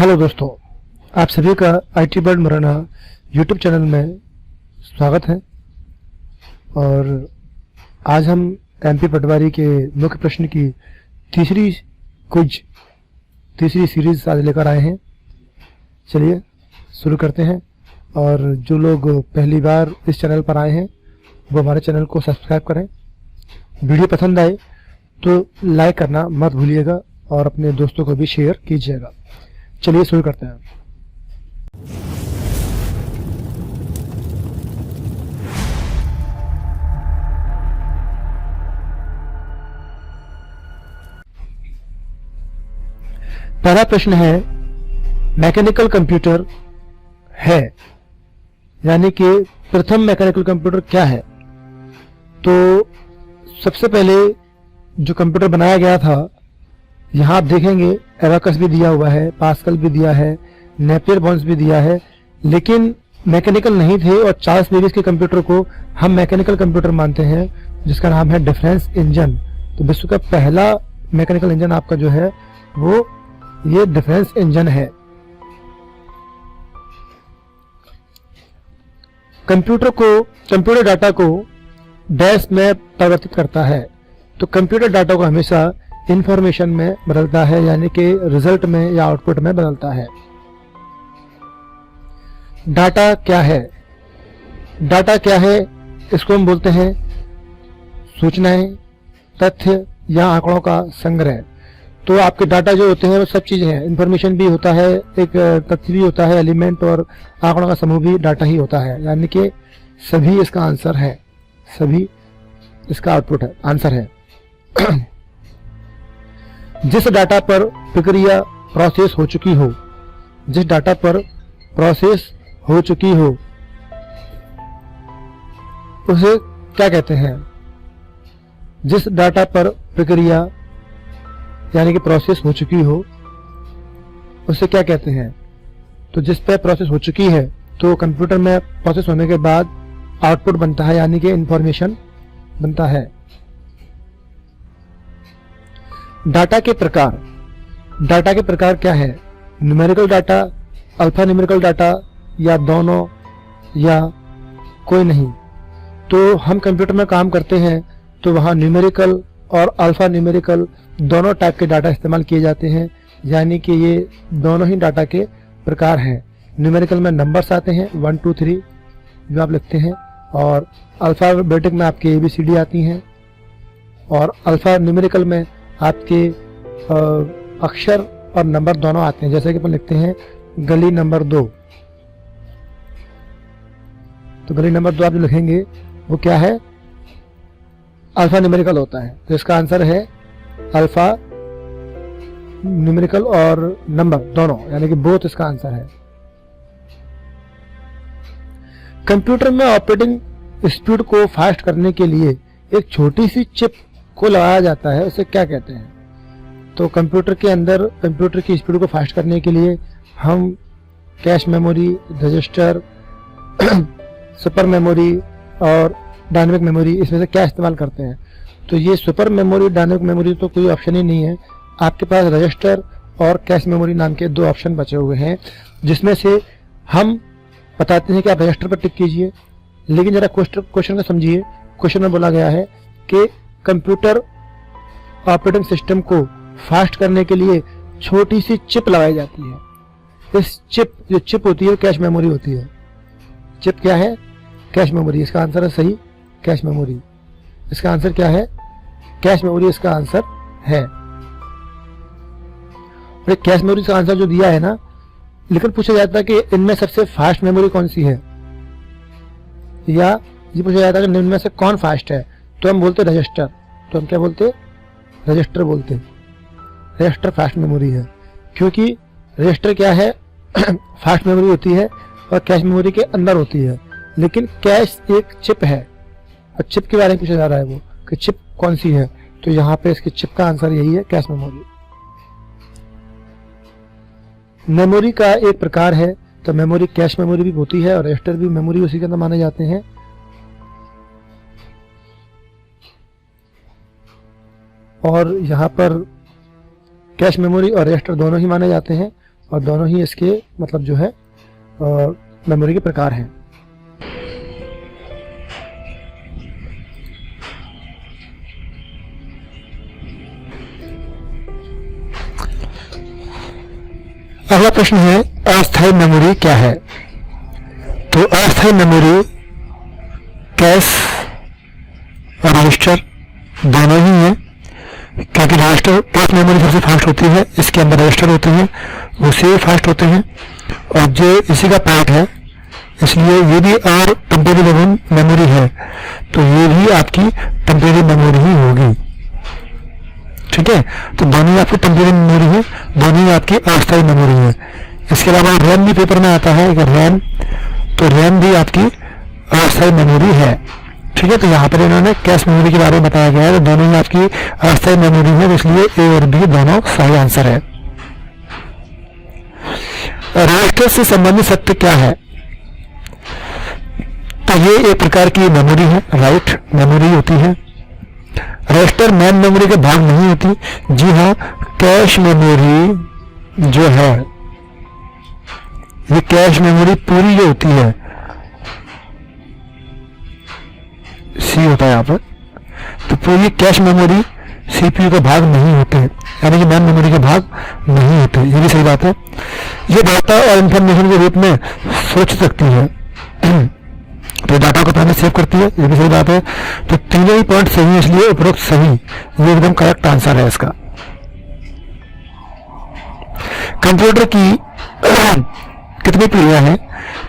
Hello दोस्तों, आप सभी का IT world Morena YouTube channel में स्वागत है। और आज हम MP पटवारी के मुख्य प्रश्न की तीसरी सीरीज आज लेकर आए हैं। चलिए शुरू करते हैं। और जो लोग पहली बार इस चैनल पर आए हैं वो हमारे चैनल को सब्सक्राइब करें। वीडियो पसंद आए तो लाइक करना मत भूलिएगा और अपने दोस्तों को भी शेयर कीजिएगा। चलिए शुरू करते हैं। पहला प्रश्न है, मैकेनिकल कंप्यूटर है, यानी कि प्रथम मैकेनिकल कंप्यूटर क्या है। तो सबसे पहले जो कंप्यूटर बनाया गया था, यहाँ आप देखेंगे एबाकस भी दिया हुआ है, पास्कल भी दिया है, नेपियर बॉन्स भी दिया है, लेकिन मैकेनिकल नहीं थे। और चार्ल्स बेबेज के कंप्यूटर को हम मैकेनिकल कंप्यूटर मानते हैं, जिसका नाम है डिफरेंस इंजन। तो विश्व का पहला मैकेनिकल इंजन आपका जो है वो ये डिफरेंस इंजन है। कंप्यूटर डाटा को डैश में परिवर्तित करता है। तो कंप्यूटर डाटा को हमेशा इंफॉर्मेशन में बदलता है, यानी कि रिजल्ट में या आउटपुट में बदलता है। डाटा क्या है? डाटा क्या है? इसको हम बोलते हैं सूचनाएं, तथ्य या आंकड़ों का संग्रह। तो आपके डाटा जो होते हैं वो सब चीजें हैं। इंफॉर्मेशन भी होता है, एक तथ्य भी होता है, एलिमेंट और आंकड़ों का समूह भी डाटा ही होता है, यानी कि सभी इसका आंसर है, सभी इसका आउटपुट है, आंसर है। जिस डाटा पर प्रक्रिया प्रोसेस हो चुकी हो, जिस डाटा पर प्रोसेस हो चुकी हो उसे क्या कहते हैं? जिस डाटा पर प्रक्रिया यानी कि प्रोसेस हो चुकी हो उसे क्या कहते हैं? तो जिस पे प्रोसेस हो चुकी है, तो कंप्यूटर में प्रोसेस होने के बाद आउटपुट बनता है, यानी कि इंफॉर्मेशन बनता है। डाटा के प्रकार, डाटा के प्रकार क्या है? Numerical data, alpha numerical data, या दोनों, या कोई नहीं। तो हम कंप्यूटर में काम करते हैं तो वहाँ न्यूमेरिकल और अल्फा न्यूमेरिकल दोनों टाइप के डाटा इस्तेमाल किए जाते हैं, यानी कि ये दोनों ही डाटा के प्रकार हैं। न्यूमेरिकल में नंबर्स आते हैं 1 2 3 जो आप लिखते हैं, और अल्फाबेटिक में आपके ABCD आती हैं, और अल्फा न्यूमेरिकल में आपके अक्षर और नंबर दोनों आते हैं। जैसे कि अपन लिखते हैं गली नंबर 2, तो गली नंबर 2 आप जो लिखेंगे वो क्या है? अल्फा न्यूमेरिकल होता है। तो इसका आंसर है अल्फा न्यूमेरिकल और नंबर दोनों, यानी कि बोथ इसका आंसर है। कंप्यूटर में ऑपरेटिंग स्पीड को फास्ट करने के लिए एक छोटी सी चिप को लगाया जाता है, उसे क्या कहते हैं? तो कंप्यूटर के अंदर कंप्यूटर की स्पीड को फास्ट करने के लिए हम cache memory, register, super memory और डायनेमिक मेमोरी, इसमें से क्या इस्तेमाल करते हैं? तो ये सुपर मेमोरी, डायनेमिक मेमोरी तो कोई ऑप्शन ही नहीं है। आपके पास रजिस्टर और कैश मेमोरी नाम के 2 ऑप्शन बचे हुए हैं, जिसमें से हम बताते हैं कि आप रजिस्टर पर टिक कीजिए। लेकिन जरा क्वेश्चन को समझिए। क्वेश्चन में बोला गया है कि कंप्यूटर ऑपरेटिंग सिस्टम को फास्ट करने के लिए छोटी सी चिप लगाई जाती है। इस चिप, जो चिप होती है कैश मेमोरी होती है। चिप क्या है? Cache memory. इसका आंसर है सही, कैश मेमोरी। इसका आंसर क्या है? कैश मेमोरी इसका आंसर है। और कैश मेमोरी का आंसर जो दिया है ना, लेकिन पूछा जाता है कि इनमें सबसे फास्ट मेमोरी कौन सी है, या ये पूछा जाता है कि इनमें से कौन फास्ट है, तो हम बोलते रजिस्टर। तो हम क्या बोलते? रजिस्टर बोलते। रजिस्टर फास्ट मेमोरी है, क्योंकि रजिस्टर क्या है? फास्ट मेमोरी होती है और कैश मेमोरी के अंदर होती है। लेकिन कैश एक चिप है, और चिप के बारे में पूछा जा रहा है वो कि चिप कौन सी है। तो यहाँ पे इसकी चिप का आंसर यही है, कैश मेमोरी। मेमोरी का एक प्रकार है, तो मेमोरी कैश मेमोरी भी होती है और रजिस्टर भी मेमोरी उसी के अंदर माने जाते हैं। और यहाँ पर कैश मेमोरी और रजिस्टर दोनों ही माने जाते हैं। और दोनों ही इसके मतलब जो है मेमोरी के प्रकार हैं। अगला प्रश्न है अस्थायी मेमोरी क्या है? तो अस्थायी मेमोरी कैश और रजिस्टर दोनों ही है, क्योंकि रजिस्टर कैश मेमोरी सबसे फास्ट होती है, इसके अंदर रजिस्टर होते हैं वो से फास्ट होते हैं और जो इसी का पार्ट है, इसलिए ये भी और टेम्परेरी मेमोरी है तो ये भी आपकी टेम्परेरी मेमोरी ही होगी। ठीक है, तो दोनों ही आपकी टेम्परेरी मेमोरी है, दोनों ही आपकी अस्थायी मेमोरी है। इसके अलावा रैम भी पेपर में आता है, अगर रैम, तो रैम भी आपकी अस्थायी मेमोरी है। ठीक है, तो यहाँ पर इन्होंने कैश मेमोरी के बारे में बताया गया है, तो दोनों ही आपकी अस्थायी मेमोरी है, इसलिए ए और बी दोनों सही आंसर है। रजिस्टर से संबंधित सत्य क्या है? तो ये एक प्रकार की मेमोरी है, राइट मेमोरी होती है। रजिस्टर मेन मेमोरी के भाग नहीं होती। जी हाँ, कैश मेमोरी जो है, ये कैश मेमोरी पूरी जो होती है, सी होता है यहाँ पर, तो पूरी कैश मेमोरी सीपीयू के भाग नहीं होते, यानी कि मेन मेमोरी के भाग नहीं होते। ये भी सही बात है। ये डाटा और इंफॉर्मेशन के रूप में सोच सकती है, तो डाटा को पहले सेव करती है, ये भी सही बात है। तो तीनों ही पॉइंट सही है, इसलिए उपरोक्त सही, ये एकदम करेक्ट आंसर है इसका। कंप्यूटर की कितनी पीढ़ियां हैं?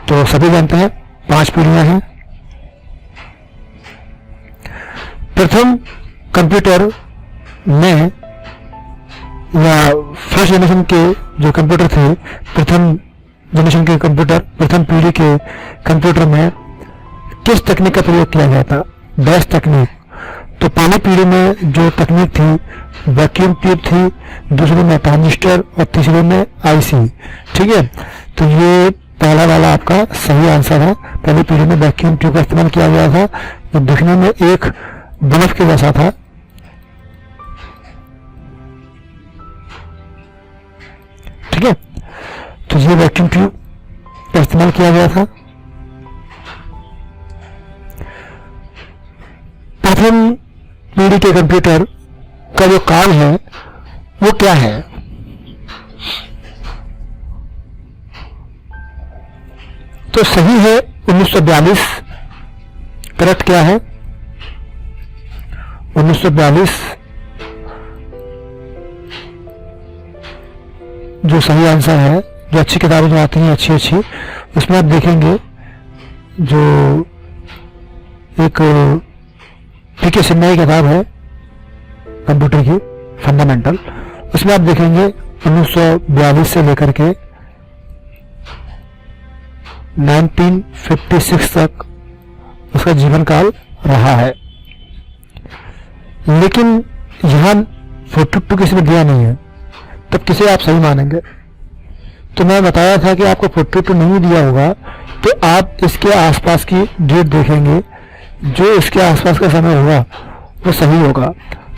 तो सभी जानते हैं 5 पीढ़ियां हैं। प्रथम कंप्यूटर में या फर्स्ट जनरेशन के जो कंप्यूटर थे, प्रथम जनरेशन के कंप्यूटर, प्रथम पीढ़ी के कंप्यूटर में किस तकनीक का प्रयोग किया गया था? डैश तकनीक। तो पहली पीढ़ी में जो तकनीक थी वैक्यूम ट्यूब थी, दूसरे में ट्रांजिस्टर और तीसरे में आईसी। ठीक है, तो ये पहला वाला आपका सही आंसर है। पहली पीढ़ी में वैक्यूम ट्यूब का इस्तेमाल किया गया था, जो दिखने में एक बल्ब के जैसा था। ठीक है, तो ये वैक्यूम ट्यूब का इस्तेमाल किया गया था। प्रथम पीढ़ी के कंप्यूटर का जो काल है वो क्या है? तो सही है 1942। करेक्ट क्या है? 1942 जो सही आंसर है। जो अच्छी किताबें जो आती हैं अच्छी उसमें आप देखेंगे जो एक पीके सिन्हा की किताब है कंप्यूटर की फंडामेंटल, उसमें आप देखेंगे 1942 से लेकर के 1956 तक उसका जीवन काल रहा है। लेकिन यहां 42 किसी ने दिया नहीं है, तब किसे आप सही मानेंगे? तो मैं बताया था कि आपको 42 नहीं दिया होगा, तो आप इसके आसपास की डेट देखेंगे, जो इसके आसपास का समय होगा वो सही होगा।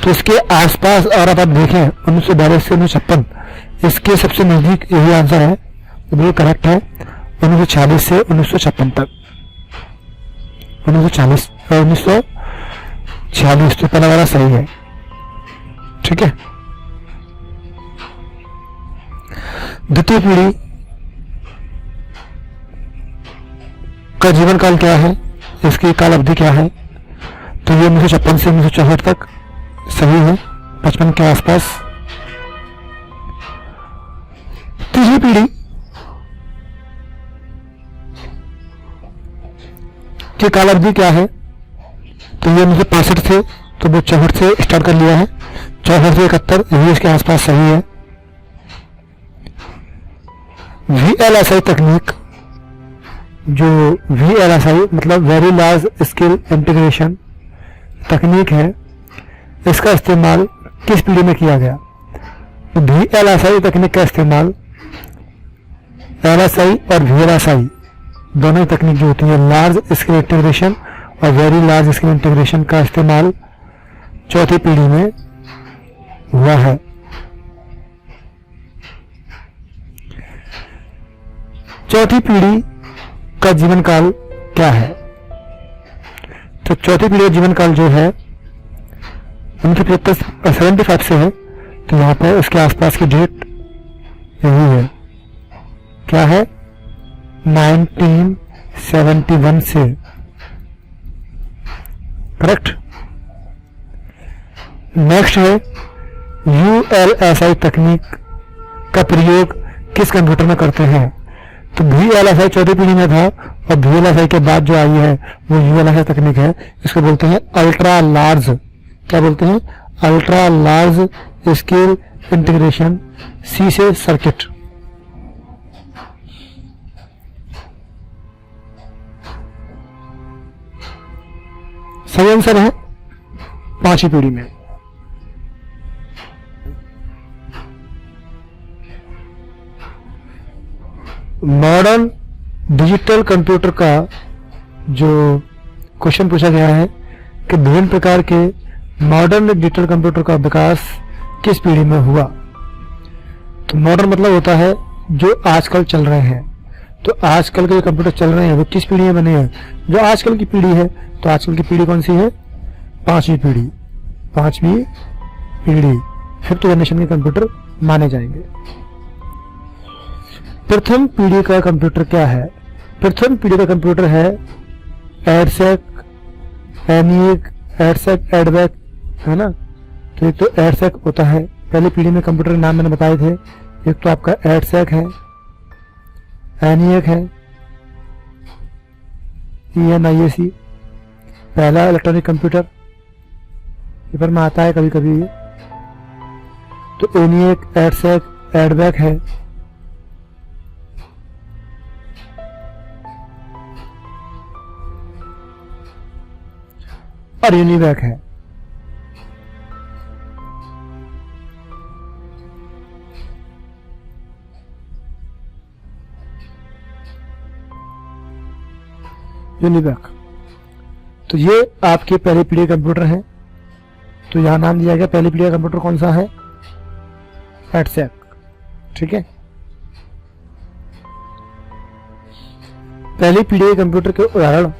तो इसके आसपास और आप देखें 1942 से 1956, इसके सबसे नजदीक यही आंसर है, तो बिल्कुल करेक्ट है। 1940 से 1956 तक, 1940 और 1946, तो पहला वाला सही है। ठीक है, द्वितीय पीढ़ी का जीवन काल क्या है? इसकी काल अवधि क्या है? तो ये 1956 से 1964 तक सही है, 55 के आसपास। तीसरी पीढ़ी की काल अवधि क्या है? तो ये 1965 से, तो वो 64 से स्टार्ट कर लिया है, 64 से 71, ये इसके आसपास सही है। VLSI तकनीक, जो VLSI मतलब वेरी लार्ज स्केल इंटीग्रेशन तकनीक है, इसका इस्तेमाल किस पीढ़ी में किया गया? तो VLSI तकनीक का इस्तेमाल LSI और VLSI दोनों तकनीक जो होती है, लार्ज स्केल इंटीग्रेशन और वेरी लार्ज स्केल इंटीग्रेशन का इस्तेमाल चौथी पीढ़ी में हुआ है। चौथी पीढ़ी का जीवन काल क्या है? तो चौथी पीढ़ी का जीवन काल जो है 1975 से है, तो यहाँ पर उसके आसपास की डेट यही है, क्या है 1971 से, करेक्ट। नेक्स्ट है ULSI तकनीक का प्रयोग किस कंप्यूटर में करते हैं? तो VLSI चौथी पीढ़ी में था और VLSI के बाद जो आई है वो ULSI तकनीक है। इसको बोलते हैं अल्ट्रा लार्ज, क्या बोलते हैं? Ultra large scale integration C से सर्किट। सही आंसर है पांचवी पीढ़ी में। मॉडर्न डिजिटल कंप्यूटर का जो क्वेश्चन पूछा गया है कि विभिन्न प्रकार के मॉडर्न डिजिटल कंप्यूटर का विकास किस पीढ़ी में हुआ? तो मॉडर्न मतलब होता है जो आजकल चल रहे हैं। तो आजकल के जो कंप्यूटर चल रहे हैं वो किस पीढ़ी में बने हैं? जो आजकल की पीढ़ी है, तो आजकल की पीढ़ी कौन सी है? पांचवी पीढ़ी। पांचवी पीढ़ी 5th जनरेशन के कंप्यूटर माने जाएंगे। प्रथम पीढ़ी का कंप्यूटर क्या है? प्रथम पीढ़ी का कंप्यूटर है एडसेक, ENIAC, एडसेक, एडवेक, है ना। तो एक तो एडसेक होता है, पहली पीढ़ी में कंप्यूटर के नाम मैंने बताए थे। एक तो आपका एडसेक है, ENIAC है, ENIAC, पहला इलेक्ट्रॉनिक कंप्यूटर, पेपर में आता है कभी कभी। तो ENIAC, एडसेक, एडवेक है। और यूनिवैक है। यूनिवैक, तो ये आपके पहली पीढ़ी कंप्यूटर है। तो यहां नाम दिया गया पहली पीढ़ी का कंप्यूटर कौन सा है? एडसेक, ठीक है। पहली पीढ़ी के कंप्यूटर के उदाहरण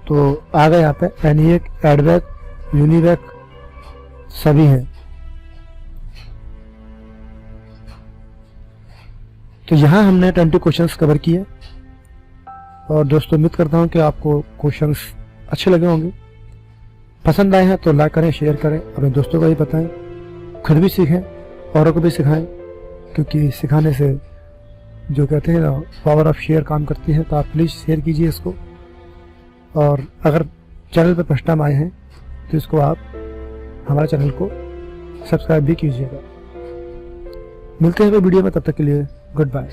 तो आ गए यहाँ पे, ENIAC, एडवेक, यूनिवैक सभी हैं। तो यहाँ हमने 20 क्वेश्चंस कवर किए और दोस्तों उम्मीद करता हूँ कि आपको क्वेश्चंस अच्छे लगे होंगे। पसंद आए हैं तो लाइक करें, शेयर करें, अपने दोस्तों को भी बताएं, खुद भी सीखें, औरों को भी सिखाएं, क्योंकि सिखाने से जो कहते हैं ना पावर ऑफ शेयर काम करती है। तो आप प्लीज़ शेयर कीजिए इसको, और अगर चैनल पर फर्स्ट टाइम आए हैं तो इसको आप हमारे चैनल को सब्सक्राइब भी कीजिएगा। मिलते हैं वीडियो में, तब तक के लिए गुड बाय।